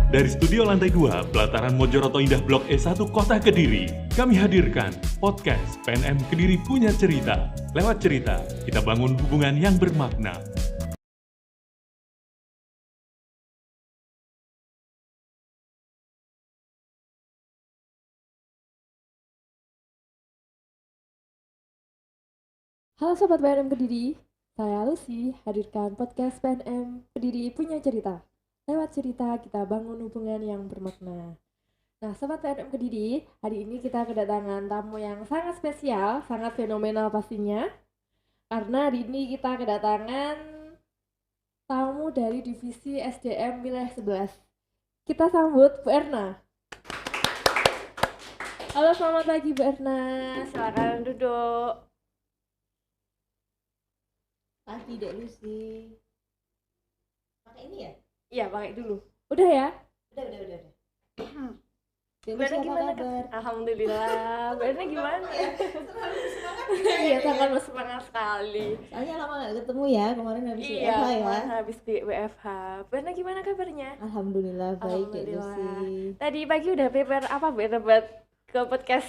Dari studio lantai 2, pelataran Mojoroto Indah Blok E1 Kota Kediri, kami hadirkan podcast PNM Kediri Punya Cerita. Lewat cerita, kita bangun hubungan yang bermakna. Halo Sobat PNM Kediri, saya Lucy, hadirkan podcast PNM Kediri Punya Cerita. Lewat cerita, kita bangun hubungan yang bermakna. Nah, Sobat PNM Kediri, hari ini kita kedatangan tamu yang sangat spesial, sangat fenomenal pastinya. Karena hari ini kita kedatangan tamu dari Divisi SDM Wilayah 11. Kita sambut Bu Erna. Halo, selamat pagi Bu Erna, silakan duduk. Pagi Dek Lucy. Pakai ini ya? Iya, pakai dulu. Udah ya? Udah. Dek Bu Lucy Erna apa gimana? kabar? Alhamdulillah. Bu Erna gimana? Terlalu semangat. Iya, sangat bersemangat sekali. Soalnya lama gak ketemu ya, kemarin habis Iya, WFH ya. kemarin habis di WFH. Bu Erna gimana kabarnya? Alhamdulillah baik Dek Alhamdulillah. Lucy. Tadi pagi udah prepare apa Bu Erna buat ke podcast?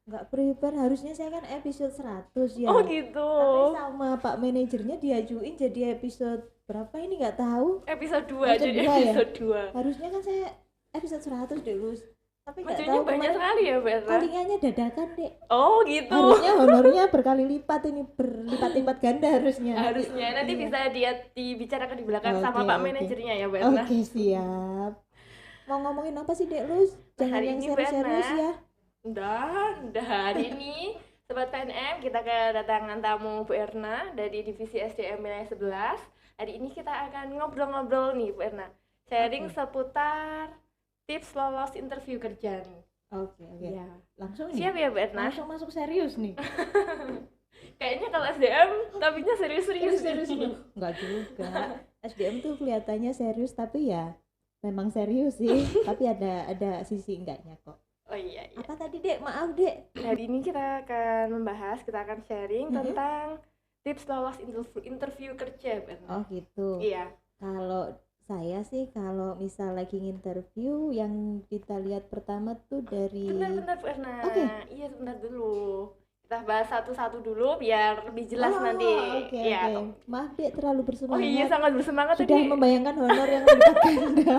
Gak prepare, harusnya saya kan episode 100 ya. Oh gitu. Tapi sama Pak manajernya diajuin jadi episode berapa ini gak tahu. Episode 2 Episode jadi 2 ya? episode 2. Harusnya kan saya episode 100 Dek Lucy. Tapi gak Majunya tahu banyak kemarin sekali ya Bu Erna. kaliannya dadakan Dek. Oh gitu. Harusnya honornya berkali lipat ini, berlipat-lipat ganda harusnya. Harusnya nanti Iya. bisa dia dibicarakan di belakang sama Oke, Pak oke. manajernya ya Bu Erna. Oke, siap. Mau ngomongin apa sih Dek Lus? Jangan Hari yang ini, Bu serius-serius Erna, ya. Udah hari ini Sobat PNM kita kedatangan tamu Bu Erna dari Divisi SDM Wilayah 11. Hari ini kita akan ngobrol-ngobrol nih Bu Erna, sharing Oke. seputar tips lolos interview kerja nih. Oke. Iya. Langsung nih. Siap ya Bu Erna? Langsung masuk serius nih. Kayaknya kalau SDM tapinya serius-serius. Serius nih. Enggak juga. SDM tuh kelihatannya serius tapi ya memang serius sih, tapi ada sisi enggaknya kok. Oh iya. Apa tadi Dek? Maaf Dek. Hari ini kita akan sharing Mhm. tentang tips lolos interview kerja Bu Erna. Oh gitu. Iya. Kalau saya sih kalau misal lagi interview yang kita lihat pertama tuh dari Bentar Bu Erna. Oke. Iya sebentar dulu. Kita bahas satu-satu dulu biar lebih jelas nanti. Oke, Iya. oke. Maaf Dek terlalu Oh bersemangat. iya sangat bersemangat Sudah tadi. membayangkan honor yang melipat ganda.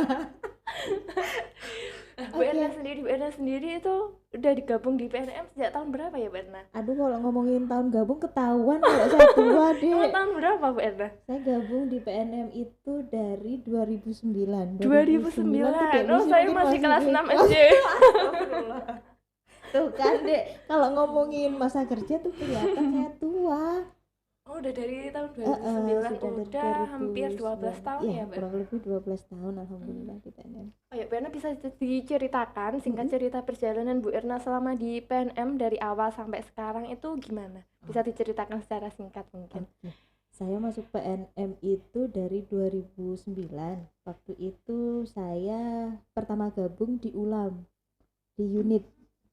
Bu Erna sendiri itu udah digabung di PNM sejak tahun berapa ya Bu Erna? Aduh kalau ngomongin tahun gabung ketahuan kalau saya tua Emang Dek. tahun berapa Bu Erna? Saya gabung di PNM itu dari 2009. 2009. tuh Dek Oh Lucy saya mungkin masih kelas di 6 kelas- SD. Tuh kan Dek, kalau ngomongin masa kerja tuh kelihatan saya tua. Oh udah dari tahun 2009 Sudah dari udah hampir 12 tahun ya Bu kurang Erna. lebih 12 tahun alhamdulillah di PNM. Oh ya Bu Erna bisa diceritakan singkat cerita perjalanan Bu Erna selama di PNM dari awal sampai sekarang itu gimana? Bisa diceritakan secara singkat mungkin. Oke. Saya masuk PNM itu dari 2009. Waktu itu saya pertama gabung di ULAM, di unit.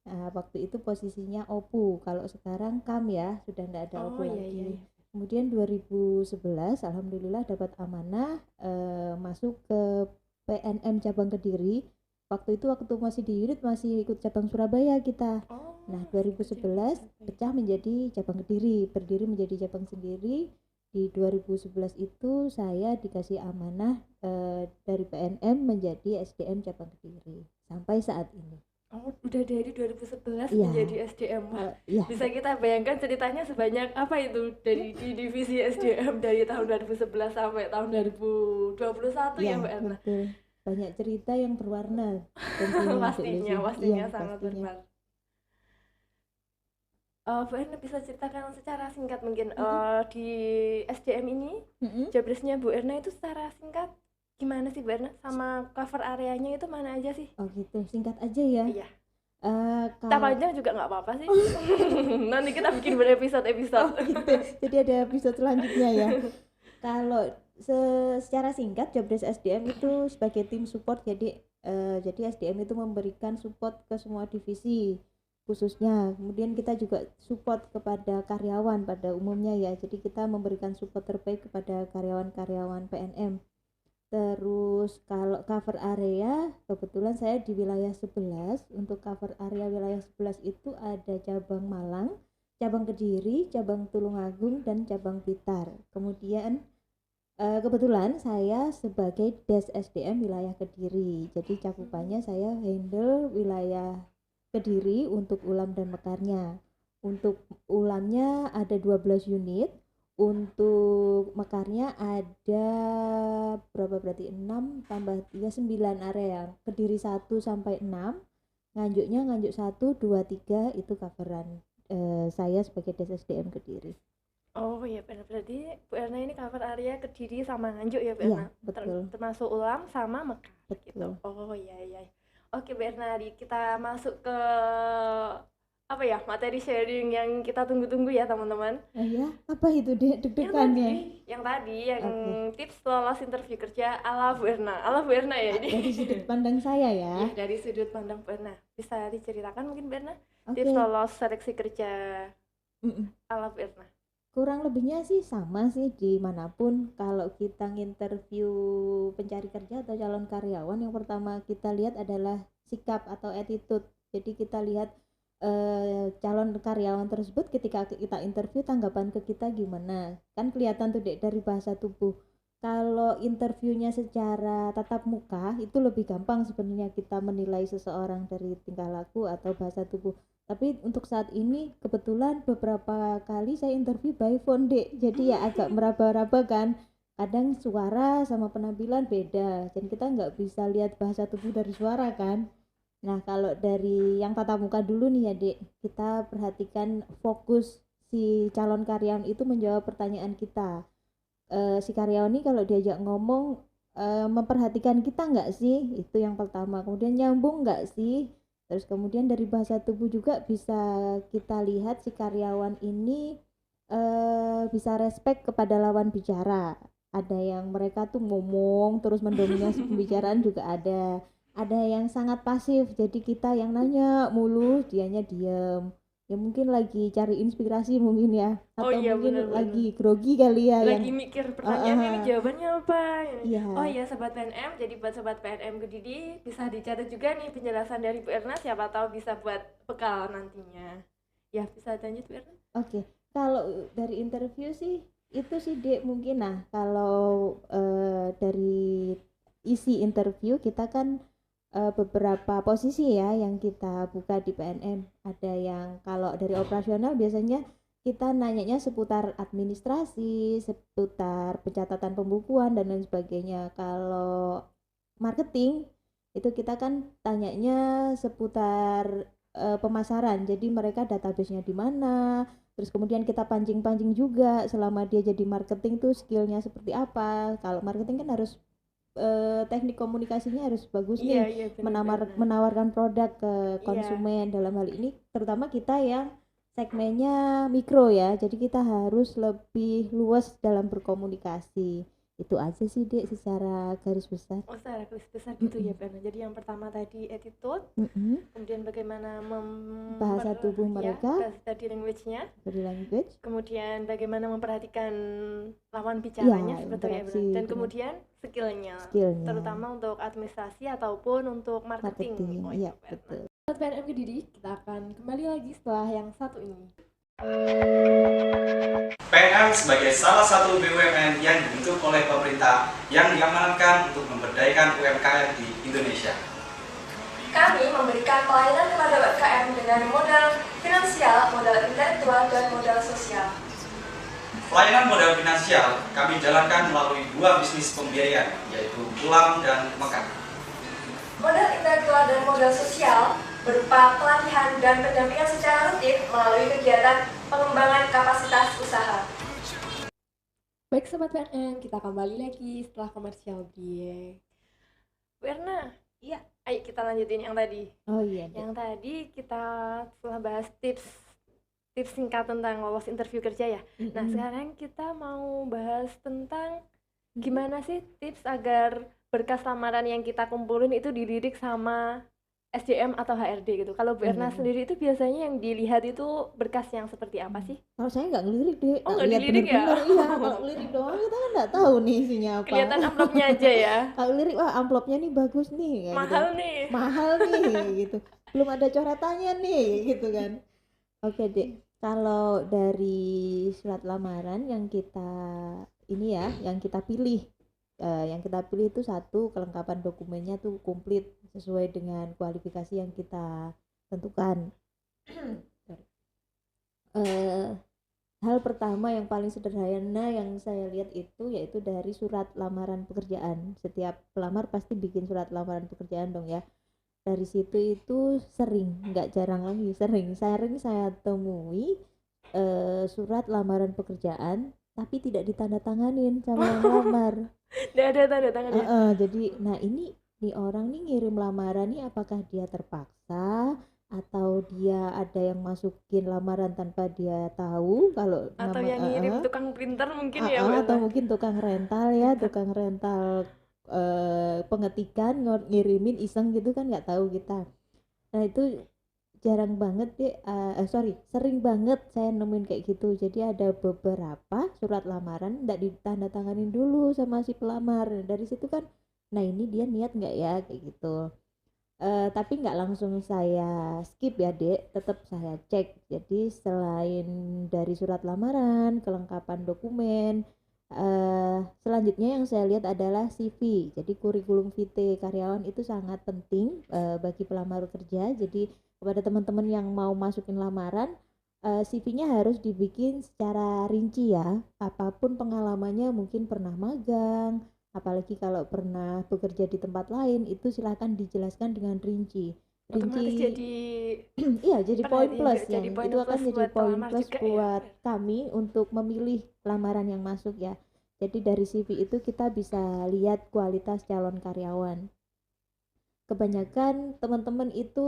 Nah, waktu itu posisinya OPU. Kalau sekarang KAM ya, sudah tidak ada OPU Oh iya lagi. iya. Kemudian 2011 alhamdulillah dapat amanah masuk ke PNM cabang Kediri. Waktu masih di unit masih ikut cabang Surabaya kita. Oh. Nah, 2011 pecah menjadi cabang Kediri, berdiri menjadi cabang sendiri. Di 2011 itu saya dikasih amanah dari PNM menjadi SDM cabang Kediri sampai saat ini. Oh, udah dari 2011 Iya. menjadi SDM. Wah, Iya. bisa kita bayangkan ceritanya sebanyak apa itu dari di divisi SDM dari tahun 2011 sampai tahun 2021 ya Mbak Erna. Betul. Banyak cerita yang berwarna tentunya, Dek Pastinya Lucy. pastinya Iya, sangat pastinya. berwarna. Bu Erna bisa ceritakan secara singkat mungkin di SDM ini Mm-mm. jobdesknya Bu Erna itu secara singkat gimana sih Bu Erna, sama cover areanya itu mana aja sih? Oh gitu, singkat aja ya. Iya. Kita Kalau panjang juga nggak apa-apa sih. Nanti kita bikin berepisode-episode. gitu, jadi ada episode selanjutnya ya. Kalau secara singkat jobdesk SDM itu sebagai tim support, jadi SDM itu memberikan support ke semua divisi khususnya. Kemudian kita juga support kepada karyawan pada umumnya ya. Jadi kita memberikan support terbaik kepada karyawan-karyawan PNM. Terus kalau cover area, kebetulan saya di wilayah 11. Untuk cover area wilayah 11 itu ada cabang Malang, cabang Kediri, cabang Tulungagung, dan cabang Blitar. Kemudian kebetulan saya sebagai Des SDM wilayah Kediri. Jadi cakupannya saya handle wilayah Kediri untuk ulam dan mekarnya. Untuk ulamnya ada 12 unit. Untuk mekarnya ada berapa berarti 6 tambah 3 9 area. Kediri 1 sampai 6, Nganjuknya Nganjuk 1 2 3 itu coveran saya sebagai Des SDM Kediri. Oh iya benar, berarti Bu Erna ini cover area Kediri sama Nganjuk ya Bu Iya, Erna? betul. Termasuk ulam sama mekar gitu. Betul. Oh iya iya. Oke Bu Erna, kita masuk ke apa ya, materi sharing yang kita tunggu-tunggu ya teman-teman. Ya, apa itu deg-degannya? Yang tadi Oke. tips lolos interview kerja ala Bu Erna ya ini. Dari sudut pandang saya ya. Iya, dari sudut pandang Bu Erna. Bisa diceritakan mungkin Bu Erna Oke. tips lolos seleksi kerja Mm-mm. ala Bu Erna? Kurang lebihnya sih sama sih dimanapun. Kalau kita nginterview pencari kerja atau calon karyawan, yang pertama kita lihat adalah sikap atau attitude. Jadi kita lihat calon karyawan tersebut ketika kita interview tanggapan ke kita gimana. Kan kelihatan tuh Dek, dari bahasa tubuh. Kalau interviewnya secara tatap muka itu lebih gampang sebenarnya kita menilai seseorang dari tingkah laku atau bahasa tubuh. Tapi untuk saat ini kebetulan beberapa kali saya interview by phone Dek, jadi ya agak meraba-raba kan. Kadang suara sama penampilan beda, dan kita nggak bisa lihat bahasa tubuh dari suara kan. Nah kalau dari yang tatap muka dulu nih ya Dek, kita perhatikan fokus si calon karyawan itu menjawab pertanyaan kita. Si karyawan ini kalau diajak ngomong memperhatikan kita nggak sih, itu yang pertama. Kemudian nyambung nggak sih. Terus kemudian dari bahasa tubuh juga bisa kita lihat si karyawan ini bisa respect kepada lawan bicara. Ada yang mereka tuh ngomong terus mendominasi pembicaraan juga ada. Ada yang sangat pasif, jadi kita yang nanya mulu, dianya diem. Ya mungkin lagi cari inspirasi mungkin ya, atau iya, mungkin bener-bener. lagi grogi kali ya, Lagi yang mikir pertanyaan ini jawabannya apa. Iya. Oh iya Sobat PNM, jadi buat Sobat PNM Kediri bisa dicatat juga nih penjelasan dari Bu Erna, siapa tahu bisa buat bekal nantinya. Ya bisa lanjut Bu Erna. Oke, kalau dari interview sih itu sih Dek mungkin. Nah kalau dari isi interview kita kan beberapa posisi ya yang kita buka di PNM. Ada yang kalau dari operasional biasanya kita nanyanya seputar administrasi, seputar pencatatan pembukuan dan lain sebagainya. Kalau marketing itu kita kan tanyanya seputar pemasaran. Jadi mereka database-nya di mana. Terus kemudian kita pancing-pancing juga selama dia jadi marketing tuh skillnya seperti apa. Kalau marketing kan harus teknik komunikasinya harus bagus nih, menawarkan produk ke konsumen. Dalam hal ini terutama kita yang segmennya mikro ya, jadi kita harus lebih luas dalam berkomunikasi. Itu aja sih Dek secara garis besar. Oh secara garis besar gitu ya Berna. Jadi yang pertama tadi attitude, kemudian bagaimana bahasa tubuh mereka, body language-nya, body language, kemudian bagaimana memperhatikan lawan bicaranya seperti ya Berna. Dan kemudian skillnya, terutama untuk administrasi ataupun untuk marketing. Oh iya betul. Saat PNM Kediri, kita akan kembali lagi setelah yang satu ini. PNM sebagai salah satu BUMN yang dibentuk oleh pemerintah yang diamanatkan untuk memberdayakan UMKM di Indonesia. Kami memberikan pelayanan kepada UMKM dengan modal finansial, modal intelektual, dan modal sosial. Pelayanan modal finansial kami jalankan melalui dua bisnis pembiayaan, yaitu ulam dan mekar. Modal intelektual dan modal sosial berupa pelatihan dan pendampingan secara rutin melalui kegiatan pengembangan kapasitas usaha. Baik Sobat PNM, kita kembali lagi setelah komersial break. Bu Erna, iya. Ayo kita lanjutin yang tadi. Oh iya. Yang tadi kita setelah bahas tips singkat tentang lolos interview kerja ya. Nah sekarang kita mau bahas tentang gimana sih tips agar berkas lamaran yang kita kumpulin itu dilirik sama SDM atau HRD gitu. Kalau Bu Erna sendiri itu biasanya yang dilihat itu berkas yang seperti apa sih? Kalau saya nggak ngelirik deh, Oh, nggak nggak lihat dilirik ya? bener-bener. Iya, kalau ngelirik doang kita kan nggak tahu nih isinya apa. Kelihatan amplopnya aja ya. Kalau lirik, wah amplopnya nih bagus nih, kayak Mahal gitu. nih. Mahal nih, gitu. Belum ada coretannya nih, gitu kan. Oke dek, kalau dari surat lamaran yang kita ini ya, yang kita pilih itu satu, kelengkapan dokumennya tuh komplit sesuai dengan kualifikasi yang kita tentukan. Hal pertama yang paling sederhana yang saya lihat itu yaitu dari surat lamaran pekerjaan. Setiap pelamar pasti bikin surat lamaran pekerjaan dong ya. Dari situ itu sering, nggak jarang lagi, sering saya temui surat lamaran pekerjaan tapi tidak ditandatanganin sama yang lamar. Nggak ada tanda tangannya. Jadi, nah ini orang nih ngirim lamaran nih apakah dia terpaksa atau dia ada yang masukin lamaran tanpa dia tahu kalau Atau yang ngirim tukang printer mungkin ya Bu atau Erna? mungkin tukang rental ya, tukang rental pengetikan ngirimin iseng gitu kan nggak tahu kita. Nah itu jarang banget deh, sering banget saya nemuin kayak gitu. Jadi ada beberapa surat lamaran nggak ditandatanganin dulu sama si pelamar. Dari situ kan, nah ini dia niat nggak ya kayak gitu. Tapi nggak langsung saya skip ya dek, tetap saya cek. Jadi selain dari surat lamaran, kelengkapan dokumen, selanjutnya yang saya lihat adalah CV. Jadi kurikulum vitae karyawan itu sangat penting bagi pelamar kerja. Jadi kepada teman-teman yang mau masukin lamaran, CV-nya harus dibikin secara rinci ya. Apapun pengalamannya, mungkin pernah magang, apalagi kalau pernah bekerja di tempat lain, itu silakan dijelaskan dengan rinci. Otomatis jadi iya, jadi poin plus ya. jadi poin Itu akan plus jadi buat poin pelamar plus juga ya. buat kami untuk memilih lamaran yang masuk ya. Jadi dari CV itu kita bisa lihat kualitas calon karyawan. Kebanyakan teman-teman itu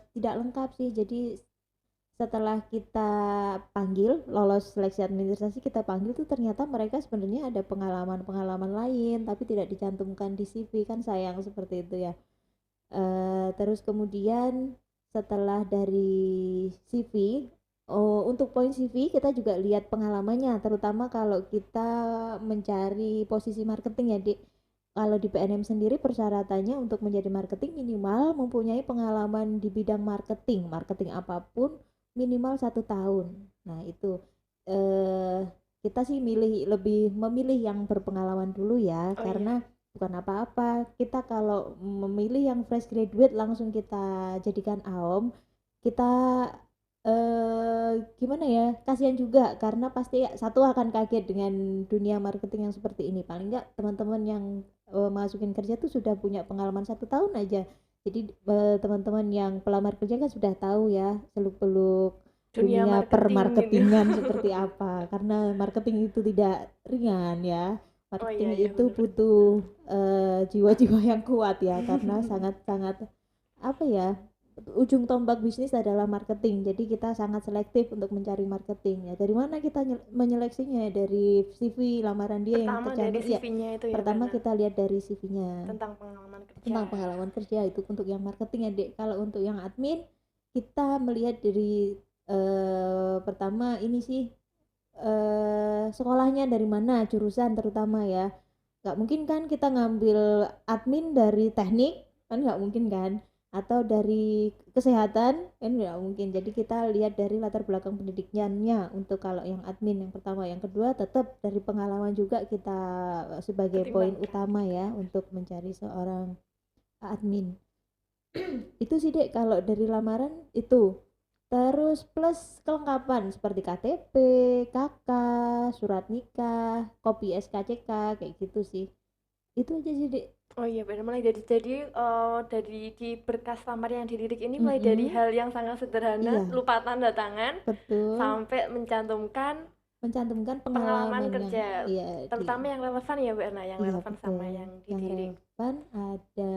tidak lengkap sih. Jadi setelah kita panggil, lolos seleksi administrasi, kita panggil tuh ternyata mereka sebenarnya ada pengalaman-pengalaman lain tapi tidak dicantumkan di CV, kan sayang seperti itu ya. Terus kemudian setelah dari CV, untuk poin CV kita juga lihat pengalamannya, terutama kalau kita mencari posisi marketing ya Dik. Kalau di PNM sendiri persyaratannya untuk menjadi marketing minimal mempunyai pengalaman di bidang marketing apapun minimal 1 tahun. Nah itu kita sih lebih memilih yang berpengalaman dulu ya, karena bukan apa-apa, kita kalau memilih yang fresh graduate langsung kita jadikan AOM, kita gimana ya, kasihan juga karena pasti satu akan kaget dengan dunia marketing yang seperti ini. Paling enggak teman-teman yang masukin kerja tuh sudah punya pengalaman 1 tahun aja. Jadi teman-teman yang pelamar kerja kan sudah tahu ya seluk-beluk dunia permarketingan gitu. Seperti apa, karena marketing itu tidak ringan ya. Marketing itu bener. Butuh jiwa-jiwa yang kuat ya, karena sangat-sangat apa ya, ujung tombak bisnis adalah marketing. Jadi kita sangat selektif untuk mencari marketing ya. Dari mana kita menyeleksinya? Dari CV lamaran dia yang tercantum ya. Itu pertama ya, kita lihat dari CV-nya tentang pengalaman kerja. Itu untuk yang marketing ya Dek. Kalau untuk yang admin kita melihat dari pertama ini sih sekolahnya dari mana, jurusan terutama ya. Nggak mungkin kan kita ngambil admin dari teknik, kan nggak mungkin kan, atau dari kesehatan, kan nggak mungkin. Jadi kita lihat dari latar belakang pendidikannya untuk kalau yang admin yang pertama. Yang kedua tetap dari pengalaman juga kita sebagai poin utama ya untuk mencari seorang admin. Itu sih Dek kalau dari lamaran itu. Terus plus kelengkapan seperti KTP, KK, surat nikah, kopi SKCK, kayak gitu sih. Itu aja sih Dek. Oh iya benar, mulai dari di berkas lamar yang dilirik ini mulai dari hal yang sangat sederhana, lupa tanda tangan, betul, sampai mencantumkan pengalaman kerja, terutama yang relevan ya Bu Erna, yang relevan betul. Sama yang dilirik. Yang relevan ada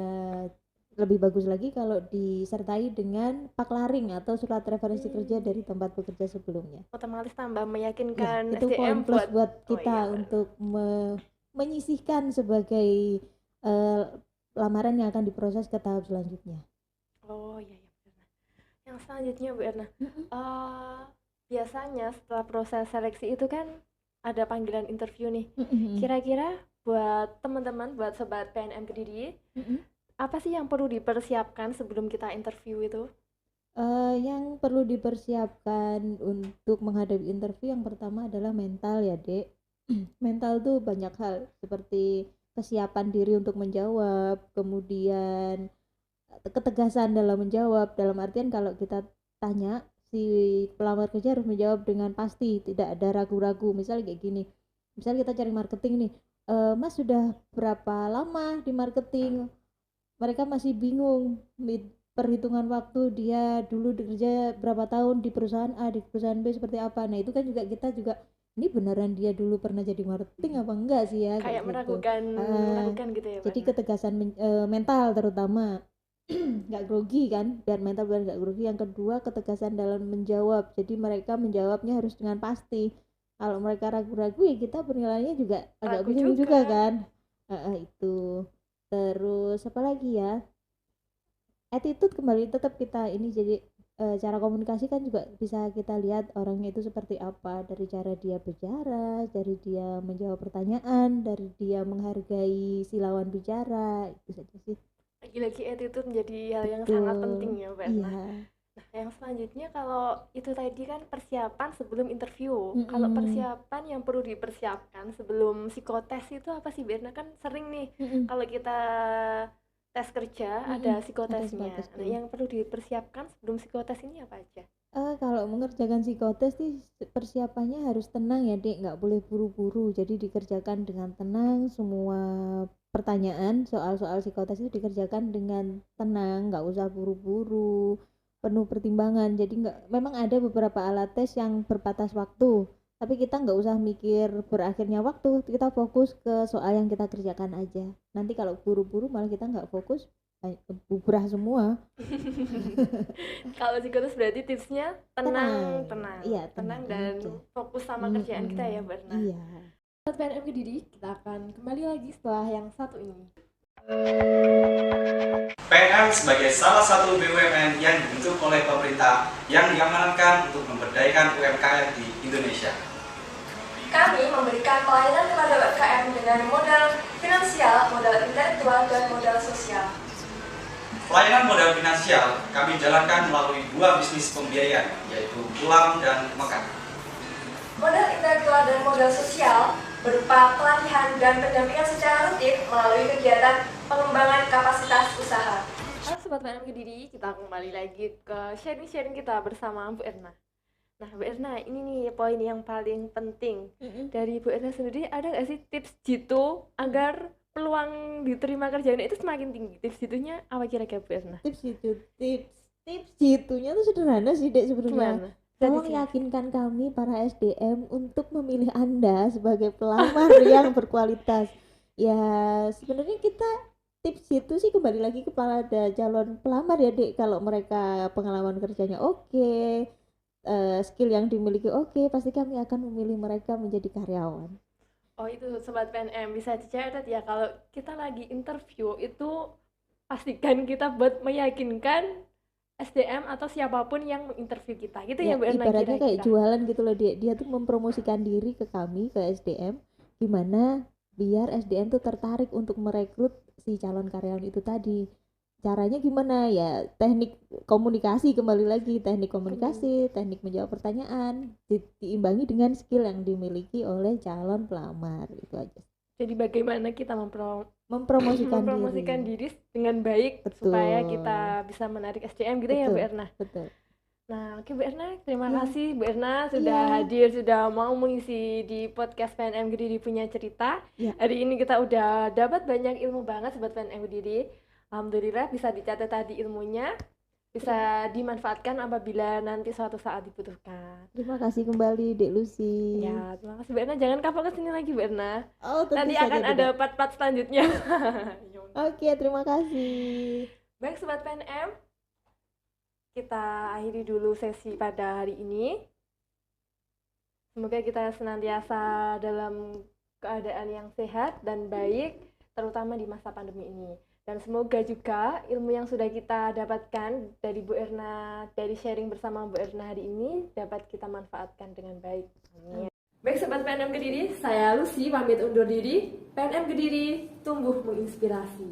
lebih bagus lagi kalau disertai dengan paklaring atau surat referensi kerja dari tempat bekerja sebelumnya. Otomatis tambah meyakinkan itu SDM poin plus buat kita untuk menyisihkan sebagai lamaran yang akan diproses ke tahap selanjutnya. Oh iya iya benar. Yang selanjutnya Bu Erna, biasanya setelah proses seleksi itu kan ada panggilan interview nih. Kira-kira buat teman-teman, buat sobat PNM Kediri, apa sih yang perlu dipersiapkan sebelum kita interview itu? Yang perlu dipersiapkan untuk menghadapi interview yang pertama adalah mental ya Dek. Mental tuh banyak hal seperti kesiapan diri untuk menjawab, kemudian ketegasan dalam menjawab, dalam artian kalau kita tanya, si pelamar kerja harus menjawab dengan pasti, tidak ada ragu-ragu. Misal kayak gini, misal kita cari marketing nih, Mas sudah berapa lama di marketing? Mereka masih bingung, perhitungan waktu dia dulu bekerja berapa tahun di perusahaan A, di perusahaan B seperti apa. Nah itu kan juga kita juga, ini beneran dia dulu pernah jadi marketing apa enggak sih ya, Kayak gitu. meragukan gitu ya Bu Jadi Erna? ketegasan mental terutama, nggak grogi kan, biar mental biar nggak grogi. Yang kedua ketegasan dalam menjawab, jadi mereka menjawabnya harus dengan pasti. Kalau mereka ragu-ragu ya kita penilaiannya juga agak Ragu bingung juga. juga kan. Itu terus apa lagi ya, attitude kembali tetap kita ini. Jadi cara komunikasi kan juga bisa kita lihat orangnya itu seperti apa, dari cara dia bicara, dari dia menjawab pertanyaan, dari dia menghargai si lawan bicara, itu saja sih. Lagi-lagi attitude menjadi hal yang sangat Betul. penting ya Bu Erna. Iya. Nah, yang selanjutnya kalau itu tadi kan persiapan sebelum interview. Kalau persiapan yang perlu dipersiapkan sebelum psikotes itu apa sih Bu Erna? Kan sering nih kalau kita tes kerja ada psikotesnya. psikotes Nah, tuh. yang perlu dipersiapkan sebelum psikotes ini apa aja? Kalau mengerjakan psikotes sih persiapannya harus tenang ya Dek, nggak boleh buru-buru. Jadi dikerjakan dengan tenang, semua pertanyaan soal-soal psikotes itu dikerjakan dengan tenang, nggak usah buru-buru, penuh pertimbangan. Jadi memang ada beberapa alat tes yang berbatas waktu, tapi kita nggak usah mikir berakhirnya waktu, kita fokus ke soal yang kita kerjakan aja. Nanti kalau buru-buru malah kita nggak fokus, bubrah semua. Kalau psikotes berarti tipsnya tenang. Iya, Tenang tenang dan aja. fokus sama kerjaan kita ya Bu Erna. Iya. Sobat PNM Kediri, kita akan kembali lagi setelah yang satu ini. PNM sebagai salah satu BUMN yang dibentuk oleh pemerintah yang diamanatkan untuk memberdayakan UMKM di Indonesia. Kami memberikan pelayanan kepada UMKM dengan modal finansial, modal intelektual, dan modal sosial. Pelayanan modal finansial kami jalankan melalui dua bisnis pembiayaan, yaitu Pulang dan Mekar. Modal intelektual dan modal sosial berupa pelatihan dan pendampingan secara rutin melalui kegiatan pengembangan kapasitas usaha. Halo Sobat PNM Kediri, kita kembali lagi ke sharing-sharing kita bersama Bu Erna. Nah Bu Erna, ini nih poin yang paling penting. Dari Bu Erna sendiri, ada nggak sih tips jitu agar peluang diterima kerjaan itu semakin tinggi? Tips jitunya apa kira-kira Bu Erna? Tips jitunya tuh sederhana sih Dek sebenarnya. Gimana? Tolong yakinkan kami para SDM untuk memilih Anda sebagai pelamar yang berkualitas. Ya sebenarnya kita tips itu sih kembali lagi kepada calon pelamar ya Dek. Kalau mereka pengalaman kerjanya oke, skill yang dimiliki oke, pasti kami akan memilih mereka menjadi karyawan. Oh itu Sobat PNM bisa dicatat ya, kalau kita lagi interview itu pastikan kita buat meyakinkan SDM atau siapapun yang menginterview kita gitu ya Bu Erna. Ibaratnya kira-kira kayak jualan gitu loh, dia tuh mempromosikan diri ke kami, ke SDM, gimana biar SDM tuh tertarik untuk merekrut si calon karyawan itu tadi. Caranya gimana ya, teknik komunikasi, kembali lagi teknik komunikasi, teknik menjawab pertanyaan diimbangi dengan skill yang dimiliki oleh calon pelamar, itu aja. Jadi bagaimana kita mempromosikan diri dengan baik. Betul. Supaya kita bisa menarik SDM gitu. Betul. Ya Bu Erna. Betul. Nah oke Bu Erna, terima kasih Bu Erna sudah hadir, sudah mau mengisi di podcast PNM Kediri Punya Cerita. Hari ini kita udah dapat banyak ilmu banget Sobat PNM Kediri. Alhamdulillah bisa dicatat tadi ilmunya, bisa dimanfaatkan apabila nanti suatu saat dibutuhkan. Terima kasih kembali Dek Lucy. Ya, terima kasih Bu Erna. Jangan kapal kesini lagi Bu Erna. Nanti akan ada part-part selanjutnya. Oke, terima kasih. Baik Sobat PNM, kita akhiri dulu sesi pada hari ini. Semoga kita senantiasa dalam keadaan yang sehat dan baik, terutama di masa pandemi ini. Dan semoga juga ilmu yang sudah kita dapatkan dari Bu Erna, dari sharing bersama Bu Erna hari ini dapat kita manfaatkan dengan baik. Amin. Baik Sobat PNM Kediri, saya Lucy pamit undur diri. PNM Kediri, tumbuh menginspirasi.